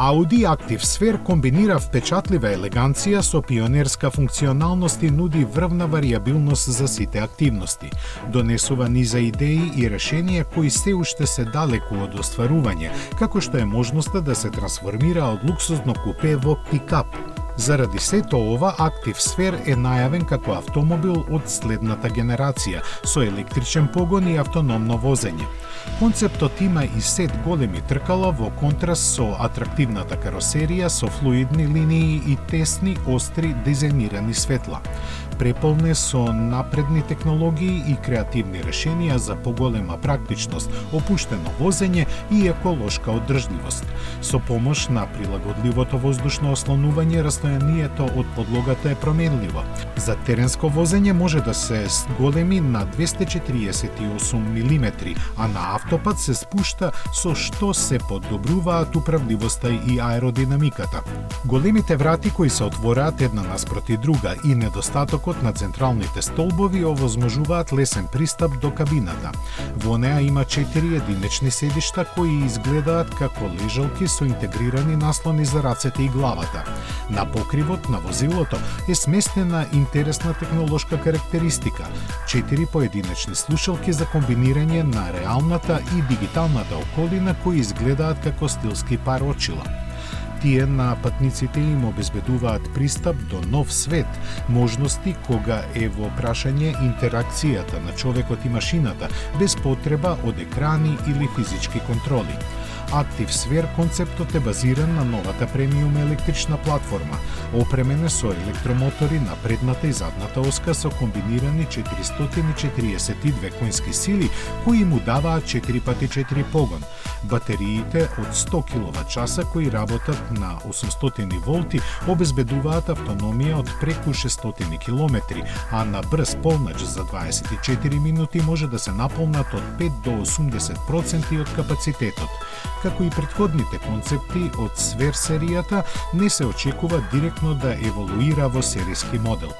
Audi Active Sphere комбинира впечатлива елеганција со пионерска функционалност и нуди врвна варијабилност за сите активности. Донесува низа идеи и решенија кои се уште се далеку од остварување, како што е можноста да се трансформира од луксузно купе во пикап. Заради сето ова, Active Sphere е најавен како автомобил од следната генерација, со електричен погон и автономно возење. Концептот има и сет големи тркала во контраст со атрактивната каросерија со флуидни линии и тесни, остри, дизајнирани светла. Преполне со напредни технологии и креативни решенија за поголема практичност, опуштено возење и еколошка одржливост. Со помош на прилагодливото воздушно ослонување, растојанието од подлогата е променливо. За теренско возење може да се големи на 248 мм, а на автопат се спушта, со што се подобруваат управливоста и аеродинамиката. Големите врати кои се отвораат една наспроти друга и недостатокот на централните столбови овозможуваат лесен пристап до кабината. Во неа има 4 единечни седишта кои изгледаат како лежалки со интегрирани наслони за рацете и главата. На покривот на возилото е сместена интересна технолошка карактеристика – 4 поединечни слушалки за комбинирање на реалната и дигиталната околина кои изгледаат како стилски пар очила. Тие на патниците им обезбедуваат пристап до нов свет, можности кога е во прашање интеракцијата на човекот и машината, без потреба од екрани или физички контроли. Active Sphere концептот е базиран на новата премиум електрична платформа, опремена со електромотори на предната и задната оска со комбинирани 442 коњски сили кои му даваат 4x4 погон. Батериите од 100 киловат-часа кои работат на 800 волти обезбедуваат автономија од преку 600 километри, а на брз полнач за 24 минути може да се наполнат од 5 до 80% од капацитетот. Како и претходните концепти од Sphere серијата, не се очекува директно да еволуира во серијски модел.